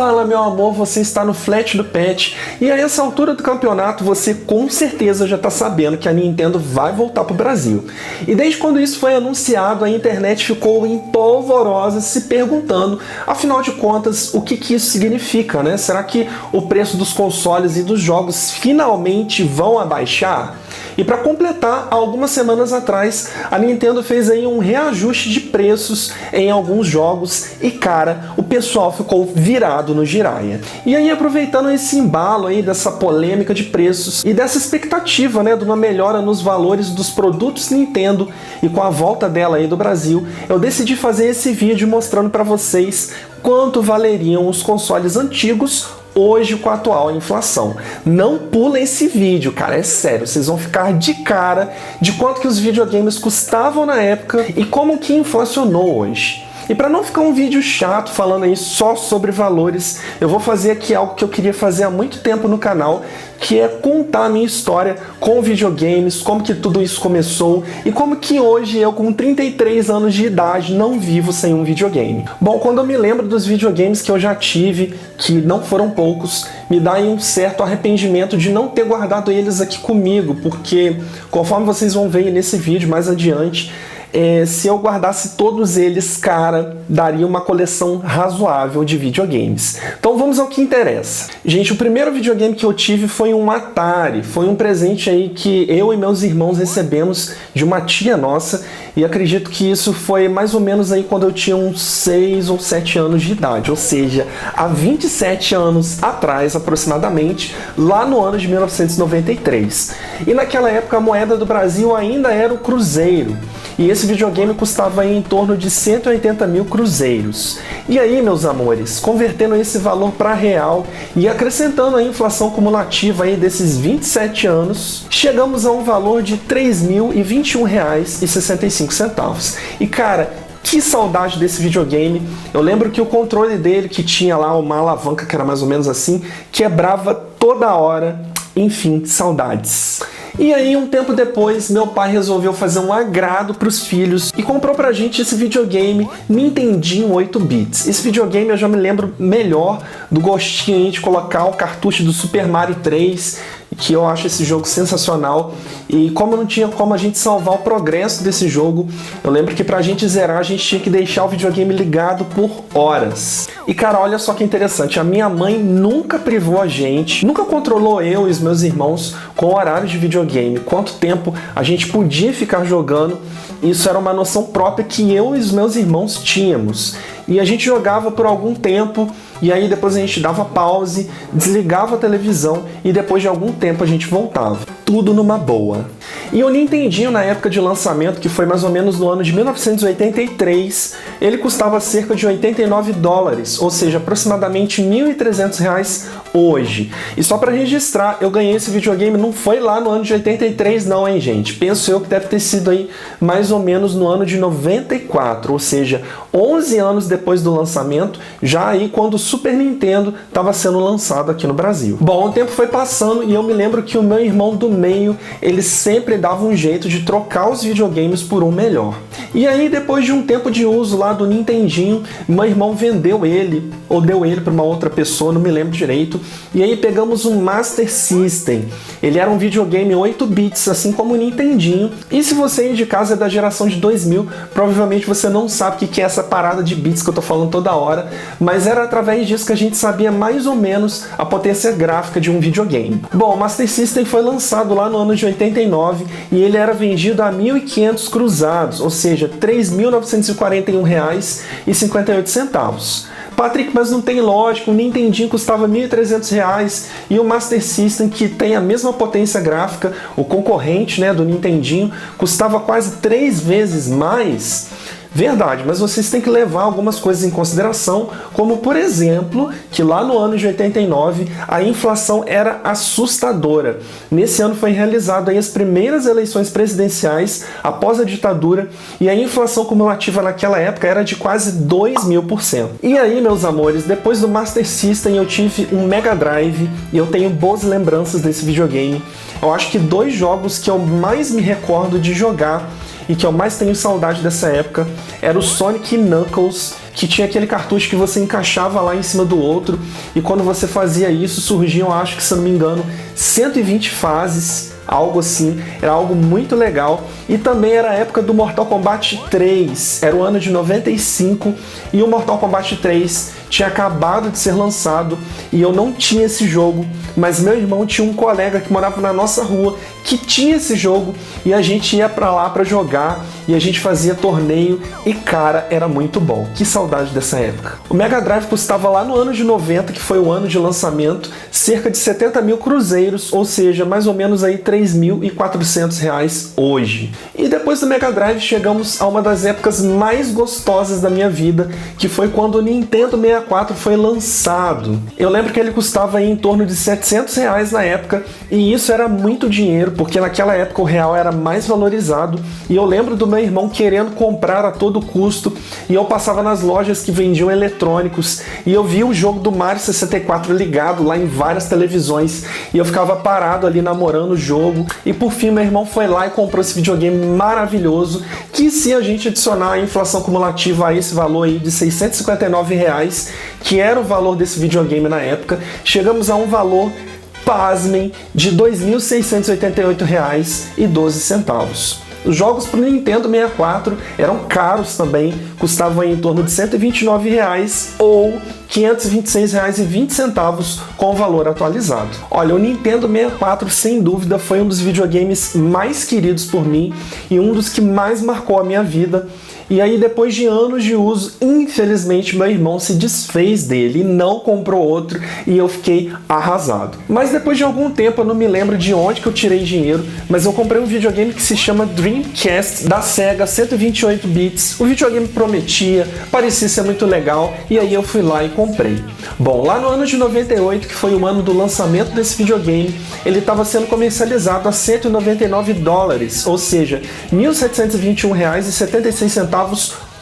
Fala, meu amor, você está no Flat do Pet e a essa altura do campeonato você com certeza já está sabendo que a Nintendo vai voltar para o Brasil. E desde quando isso foi anunciado, a internet ficou empolvorosa se perguntando, afinal de contas, o que isso significa, né? Será que o preço dos consoles e dos jogos finalmente vão abaixar? E para completar, algumas semanas atrás, a Nintendo fez aí um reajuste de preços em alguns jogos e, cara, o pessoal ficou virado no giraia. E aí, aproveitando esse embalo aí dessa polêmica de preços e dessa expectativa, né, de uma melhora nos valores dos produtos Nintendo e com a volta dela aí do Brasil, eu decidi fazer esse vídeo mostrando para vocês quanto valeriam os consoles antigos hoje com a atual inflação. Não pula esse vídeo, cara, é sério, vocês vão ficar de cara de quanto que os videogames custavam na época e como que inflacionou hoje. E para não ficar um vídeo chato falando aí só sobre valores, eu vou fazer aqui algo que eu queria fazer há muito tempo no canal, que é contar a minha história com videogames, como que tudo isso começou e como que hoje eu com 33 anos de idade não vivo sem um videogame. Bom, quando eu me lembro dos videogames que eu já tive, que não foram poucos, me dá aí um certo arrependimento de não ter guardado eles aqui comigo, porque conforme vocês vão ver nesse vídeo mais adiante, se eu guardasse todos eles, cara, daria uma coleção razoável de videogames. Então vamos ao que interessa. Gente, o primeiro videogame que eu tive foi um Atari. Foi um presente aí que eu e meus irmãos recebemos de uma tia nossa. E acredito que isso foi mais ou menos aí quando eu tinha uns 6 ou 7 anos de idade. Ou seja, há 27 anos atrás, aproximadamente, lá no ano de 1993. E naquela época a moeda do Brasil ainda era o cruzeiro. E esse videogame custava aí em torno de 180 mil cruzeiros. E aí, meus amores, convertendo esse valor para real e acrescentando a inflação cumulativa aí desses 27 anos, chegamos a um valor de R$ 3.021,65. E cara, que saudade desse videogame. Eu lembro que o controle dele, que tinha lá uma alavanca que era mais ou menos assim, quebrava toda hora. Enfim, saudades. E aí, um tempo depois, meu pai resolveu fazer um agrado para os filhos e comprou pra gente esse videogame Nintendinho 8 bits. Esse videogame eu já me lembro melhor do gostinho aí de colocar o cartucho do Super Mario 3, que eu acho esse jogo sensacional. E como não tinha como a gente salvar o progresso desse jogo, eu lembro que pra gente zerar a gente tinha que deixar o videogame ligado por horas. E cara, olha só que interessante, a minha mãe nunca privou a gente, nunca controlou eu e os meus irmãos com o horário de videogame, quanto tempo a gente podia ficar jogando. Isso era uma noção própria que eu e os meus irmãos tínhamos. E a gente jogava por algum tempo, e aí depois a gente dava pause, desligava a televisão e depois de algum tempo a gente voltava. Tudo numa boa. E o Nintendinho, na época de lançamento, que foi mais ou menos no ano de 1983, ele custava cerca de $89, ou seja, aproximadamente R$ 1.300 hoje. E só para registrar, eu ganhei esse videogame, não foi lá no ano de 83 não, hein, gente? Penso eu que deve ter sido aí mais ou menos no ano de 94, ou seja, 11 anos depois do lançamento, já aí quando o Super Nintendo estava sendo lançado aqui no Brasil. Bom, o tempo foi passando e eu me lembro que o meu irmão do meio, ele sempre dava um jeito de trocar os videogames por um melhor. E aí, depois de um tempo de uso lá do Nintendinho, meu irmão vendeu ele, ou deu ele para uma outra pessoa, não me lembro direito, e aí pegamos um Master System. Ele era um videogame 8 bits, assim como o Nintendinho, e se você aí de casa é da geração de 2000, provavelmente você não sabe o que é essa parada de bits que eu tô falando toda hora, mas era através disso que a gente sabia mais ou menos a potência gráfica de um videogame. Bom, o Master System foi lançado lá no ano de 89 e ele era vendido a 1.500 cruzados, ou seja, R$ 3.941,58. Patrick, mas não tem lógica, o Nintendinho custava R$ 1.300 e o Master System, que tem a mesma potência gráfica, o concorrente, né, do Nintendinho, custava quase 3 vezes mais. Verdade, mas vocês têm que levar algumas coisas em consideração, como por exemplo, que lá no ano de 89 a inflação era assustadora. Nesse ano foi realizado aí as primeiras eleições presidenciais após a ditadura e a inflação cumulativa naquela época era de quase 2.000%. E aí, meus amores, depois do Master System eu tive um Mega Drive e eu tenho boas lembranças desse videogame. Eu acho que 2 jogos que eu mais me recordo de jogar e que eu mais tenho saudade dessa época era o Sonic Knuckles que tinha aquele cartucho que você encaixava lá em cima do outro, e quando você fazia isso, surgiam, acho que se eu não me engano, 120 fases, algo assim, era algo muito legal. E também era a época do Mortal Kombat 3, era o ano de 95, e o Mortal Kombat 3 tinha acabado de ser lançado, e eu não tinha esse jogo, mas meu irmão tinha um colega que morava na nossa rua, que tinha esse jogo, e a gente ia pra lá pra jogar, e a gente fazia torneio, e cara, era muito bom. Que saudade dessa época. O Mega Drive custava lá no ano de 90, que foi o ano de lançamento, cerca de 70 mil cruzeiros, ou seja, mais ou menos aí 3.400 reais hoje. E depois do Mega Drive chegamos a uma das épocas mais gostosas da minha vida, que foi quando o Nintendo 64 foi lançado. Eu lembro que ele custava aí em torno de 700 reais na época, e isso era muito dinheiro, porque naquela época o real era mais valorizado, e eu lembro do meu irmão querendo comprar a todo custo, e eu passava nas lojas que vendiam eletrônicos, e eu via o jogo do Mario 64 ligado lá em várias televisões, e eu ficava parado ali namorando o jogo, e por fim meu irmão foi lá e comprou esse videogame maravilhoso, que se a gente adicionar a inflação cumulativa a esse valor aí de 659 reais, que era o valor desse videogame na época, chegamos a um valor, pasmem, de R$ 2.688,12. Os jogos para o Nintendo 64 eram caros também, custavam em torno de R$ 129 reais ou R$ 526,20 com o valor atualizado. Olha, o Nintendo 64 sem dúvida foi um dos videogames mais queridos por mim e um dos que mais marcou a minha vida. E aí, depois de anos de uso, infelizmente meu irmão se desfez dele e não comprou outro, e eu fiquei arrasado. Mas depois de algum tempo, eu não me lembro de onde que eu tirei dinheiro, mas eu comprei um videogame que se chama Dreamcast, da Sega, 128 bits. O videogame prometia, parecia ser muito legal, e aí eu fui lá e comprei. Bom, lá no ano de 98, que foi o ano do lançamento desse videogame, ele estava sendo comercializado a $199, ou seja, R$ 1.721,76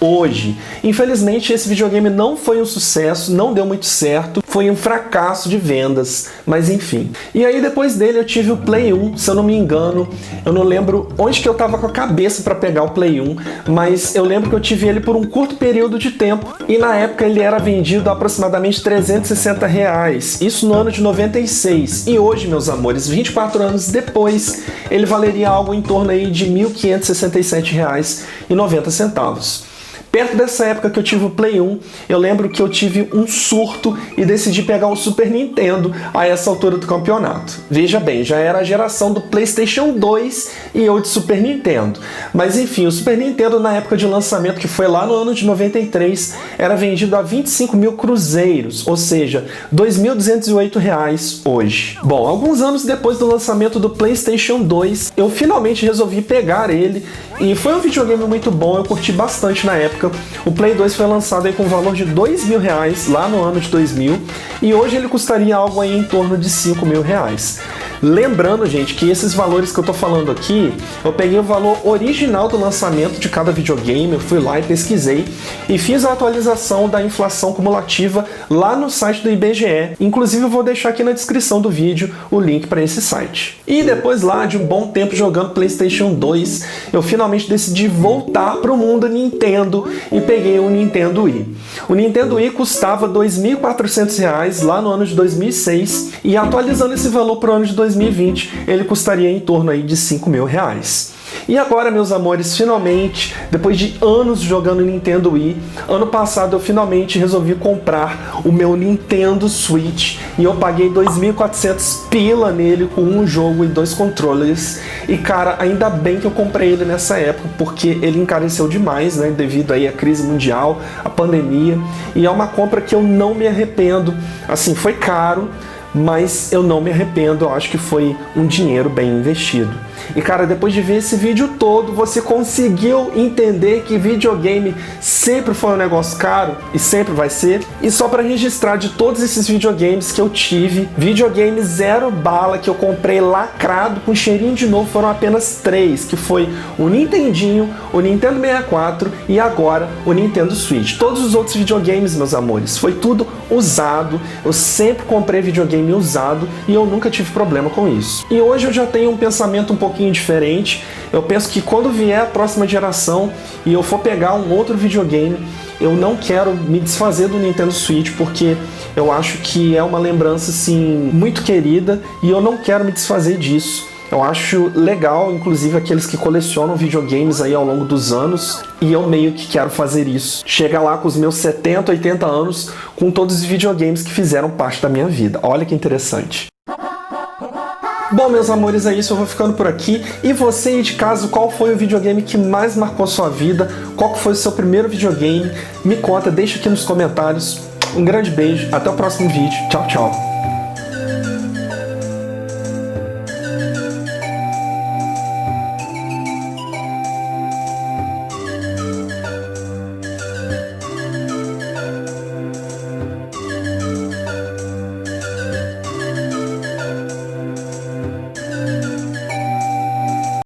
hoje. Infelizmente esse videogame não foi um sucesso, não deu muito certo, foi um fracasso de vendas, mas enfim. E aí depois dele eu tive o Play 1, se eu não me engano, eu não lembro onde que eu tava com a cabeça para pegar o Play 1, mas eu lembro que eu tive ele por um curto período de tempo, e na época ele era vendido a aproximadamente R$ 360 reais, isso no ano de 96, e hoje, meus amores, 24 anos depois, ele valeria algo em torno aí de R$ 1.567,90. Perto dessa época que eu tive o Play 1, eu lembro que eu tive um surto e decidi pegar o Super Nintendo a essa altura do campeonato. Veja bem, já era a geração do PlayStation 2 e eu de Super Nintendo. Mas enfim, o Super Nintendo na época de lançamento, que foi lá no ano de 93, era vendido a 25 mil cruzeiros, ou seja, R$ 2.208 hoje. Bom, alguns anos depois do lançamento do PlayStation 2, eu finalmente resolvi pegar ele, e foi um videogame muito bom, eu curti bastante na época. O Play 2 foi lançado aí com o valor de R$ 2.000 lá no ano de 2000, e hoje ele custaria algo aí em torno de R$ 5.000. Lembrando, gente, que esses valores que eu tô falando aqui, eu peguei o valor original do lançamento de cada videogame, eu fui lá e pesquisei e fiz a atualização da inflação cumulativa lá no site do IBGE. Inclusive eu vou deixar aqui na descrição do vídeo o link para esse site. E depois lá de um bom tempo jogando PlayStation 2, eu finalmente decidi voltar pro mundo Nintendo e peguei o Nintendo Wii. O Nintendo Wii custava R$ 2.400 lá no ano de 2006, e atualizando esse valor para o ano de 2020, ele custaria em torno aí de R$ 5.000. E agora, meus amores, finalmente, depois de anos jogando Nintendo Wii, ano passado eu finalmente resolvi comprar o meu Nintendo Switch, e eu paguei 2.400 pila nele com um jogo e 2 controllers. E cara, ainda bem que eu comprei ele nessa época, porque ele encareceu demais, né, devido aí à crise mundial, à pandemia, e é uma compra que eu não me arrependo. Assim, foi caro, mas eu não me arrependo, eu acho que foi um dinheiro bem investido. E cara, depois de ver esse vídeo todo, você conseguiu entender que videogame sempre foi um negócio caro e sempre vai ser? E só para registrar, de todos esses videogames que eu tive, videogame zero bala que eu comprei lacrado com cheirinho de novo foram apenas 3, que foi o Nintendinho, o Nintendo 64 e agora o Nintendo Switch. Todos os outros videogames, meus amores, foi tudo usado. Eu sempre comprei videogame usado e eu nunca tive problema com isso. E hoje eu já tenho um pensamento um pouquinho diferente. Eu penso que quando vier a próxima geração e eu for pegar um outro videogame, eu não quero me desfazer do Nintendo Switch, porque eu acho que é uma lembrança assim muito querida e eu não quero me desfazer disso. Eu acho legal, inclusive, aqueles que colecionam videogames aí ao longo dos anos, e eu meio que quero fazer isso. Chega lá com os meus 70, 80 anos, com todos os videogames que fizeram parte da minha vida. Olha que interessante. Bom, meus amores, é isso, eu vou ficando por aqui. E você aí de casa, qual foi o videogame que mais marcou sua vida? Qual foi o seu primeiro videogame? Me conta, deixa aqui nos comentários. Um grande beijo, até o próximo vídeo. Tchau, tchau.